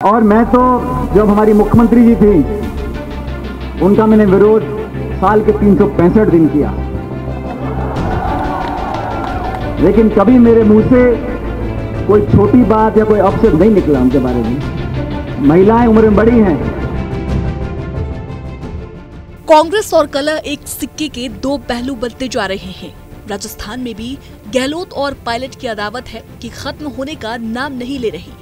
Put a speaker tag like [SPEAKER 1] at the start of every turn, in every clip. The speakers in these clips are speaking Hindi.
[SPEAKER 1] और मैं तो जब हमारी मुख्यमंत्री जी थी उनका मैंने विरोध साल के 365 दिन किया, लेकिन कभी मेरे मुंह से कोई छोटी बात या कोई अपशब्द नहीं निकला उनके बारे में। महिलाएं उम्र में बड़ी हैं।
[SPEAKER 2] कांग्रेस और कलह एक सिक्के के दो पहलू बनते जा रहे हैं। राजस्थान में भी गहलोत और पायलट की अदावत है कि खत्म होने का नाम नहीं ले रही।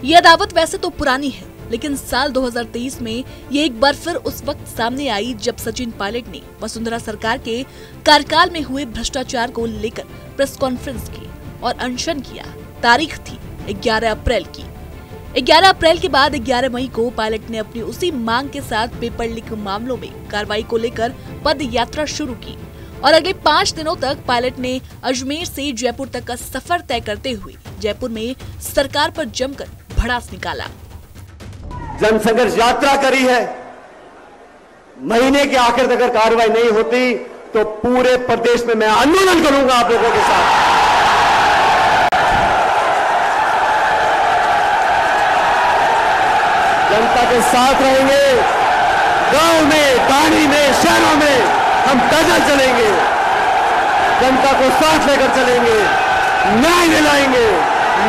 [SPEAKER 2] ये अदावत वैसे तो पुरानी है, लेकिन साल 2023 में ये एक बार फिर उस वक्त सामने आई जब सचिन पायलट ने वसुंधरा सरकार के कार्यकाल में हुए भ्रष्टाचार को लेकर प्रेस कॉन्फ्रेंस की और अनशन किया। तारीख थी 11 अप्रैल की। 11 अप्रैल के बाद 11 मई को पायलट ने अपनी उसी मांग के साथ पेपर लीक मामलों में कार्रवाई को लेकर पद यात्रा शुरू की और अगले 5 दिनों तक पायलट ने अजमेर से जयपुर तक का सफर तय करते हुए जयपुर में सरकार पर जमकर भड़ास निकाला।
[SPEAKER 3] जनसंघर्ष यात्रा करी है। महीने के आखिर तक अगर कार्रवाई नहीं होती तो पूरे प्रदेश में मैं आंदोलन करूंगा आप लोगों के साथ। जनता के साथ रहेंगे। गांव में, गाड़ी में, शहरों में हम पैदल चलेंगे, जनता को साथ लेकर चलेंगे, न्याय दिलाएंगे,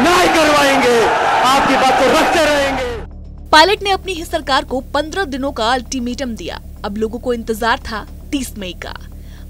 [SPEAKER 3] न्याय करवाएंगे, आपकी बात को रखते रहेंगे।
[SPEAKER 2] पायलट ने अपनी ही सरकार को 15 दिनों का अल्टीमेटम दिया। अब लोगों को इंतजार था 30 मई का,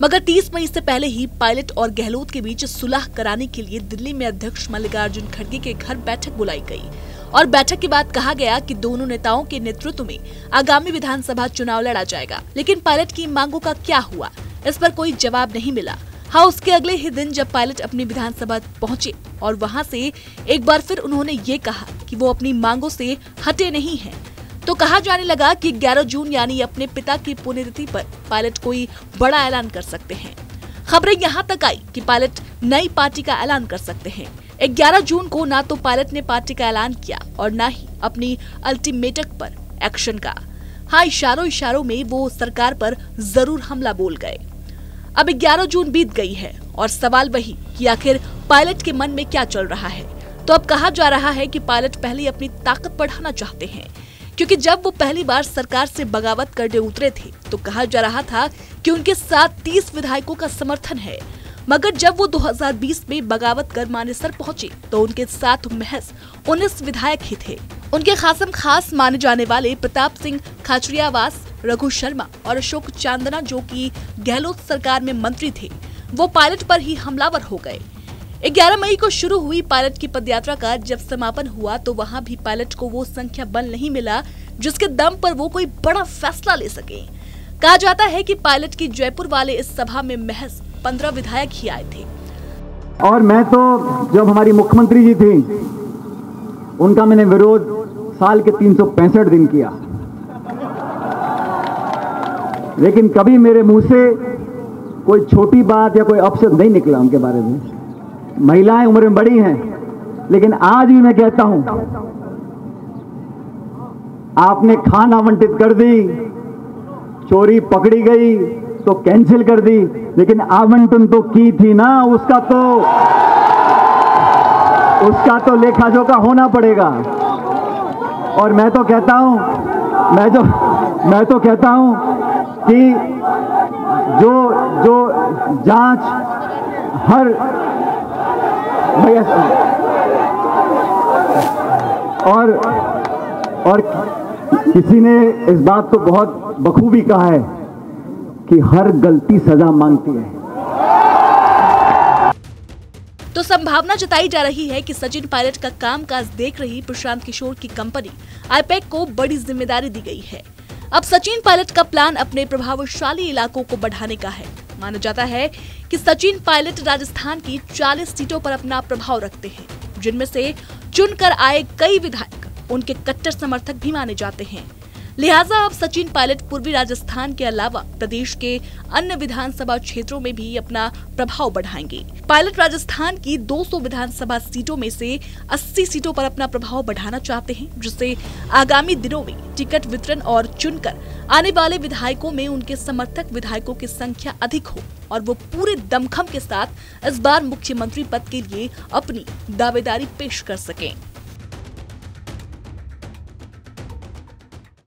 [SPEAKER 2] मगर 30 मई से पहले ही पायलट और गहलोत के बीच सुलह कराने के लिए दिल्ली में अध्यक्ष मल्लिकार्जुन खड़गे के घर बैठक बुलाई गई और बैठक के बाद कहा गया कि दोनों नेताओं के नेतृत्व में आगामी विधानसभा चुनाव लड़ा जाएगा। लेकिन पायलट की मांगों का क्या हुआ, इस पर कोई जवाब नहीं मिला। हाँ, उसके अगले ही दिन जब पायलट अपनी विधानसभा पहुंचे और वहां से एक बार फिर उन्होंने ये कहा कि वो अपनी मांगों से हटे नहीं हैं, तो कहा जाने लगा कि 11 जून यानी अपने पिता की पुण्यतिथि पर पायलट कोई बड़ा ऐलान कर सकते हैं। खबरें यहाँ तक आई कि पायलट नई पार्टी का ऐलान कर सकते हैं। 11 जून को ना तो पायलट ने पार्टी का ऐलान किया और ना ही अपनी अल्टीमेटम पर एक्शन का। हाँ, इशारों में वो सरकार पर जरूर हमला बोल गए। अब 11 जून बीत गई है और सवाल वही कि आखिर पायलट के मन में क्या चल रहा है। तो अब कहा जा रहा है कि पायलट पहले अपनी ताकत बढ़ाना चाहते हैं, क्योंकि जब वो पहली बार सरकार से बगावत करने उतरे थे तो कहा जा रहा था कि उनके साथ 30 विधायकों का समर्थन है, मगर जब वो 2020 में बगावत कर मानेसर पहुंचे तो उनके साथ महज 19 विधायक ही थे। उनके खासम खास माने जाने वाले प्रताप सिंह खाचरियावास, रघु शर्मा और अशोक चांदना, जो कि गहलोत सरकार में मंत्री थे, वो पायलट पर ही हमलावर हो गए। 11 मई को शुरू हुई पायलट की पदयात्रा का जब समापन हुआ तो वहां भी पायलट को वो संख्या बल नहीं मिला जिसके दम पर वो कोई बड़ा फैसला ले सके। कहा जाता है कि पायलट की जयपुर वाले इस सभा में महज 15 विधायक ही आए थे।
[SPEAKER 1] और मैं तो जब हमारी मुख्यमंत्री जी थी उनका मैंने विरोध साल के 365 दिन किया, लेकिन कभी मेरे मुंह से कोई छोटी बात या कोई अपशब्द नहीं निकला उनके बारे में। महिलाएं उम्र में बड़ी हैं, लेकिन आज भी मैं कहता हूं, आपने खान आवंटित कर दी, चोरी पकड़ी गई तो कैंसिल कर दी, लेकिन आवंटन तो की थी ना, उसका तो लेखा जोखा होना पड़ेगा। और मैं तो कहता हूं कि जो जांच हर और किसी ने इस बात को बहुत बखूबी कहा है कि हर गलती सजा मांगती है।
[SPEAKER 2] तो संभावना जताई जा रही है कि सचिन पायलट का कामकाज देख रही प्रशांत किशोर की कंपनी आईपैक को बड़ी जिम्मेदारी दी गई है। अब सचिन पायलट का प्लान अपने प्रभावशाली इलाकों को बढ़ाने का है। माना जाता है कि सचिन पायलट राजस्थान की 40 सीटों पर अपना प्रभाव रखते हैं, जिनमें से चुनकर आए कई विधायक उनके कट्टर समर्थक भी माने जाते हैं। लिहाजा अब सचिन पायलट पूर्वी राजस्थान के अलावा प्रदेश के अन्य विधानसभा क्षेत्रों में भी अपना प्रभाव बढ़ाएंगे। पायलट राजस्थान की 200 विधानसभा सीटों में से 80 सीटों पर अपना प्रभाव बढ़ाना चाहते हैं, जिससे आगामी दिनों में टिकट वितरण और चुनकर आने वाले विधायकों में उनके समर्थक विधायकों की संख्या अधिक हो और वो पूरे दमखम के साथ इस बार मुख्यमंत्री पद के लिए अपनी दावेदारी पेश कर सकें।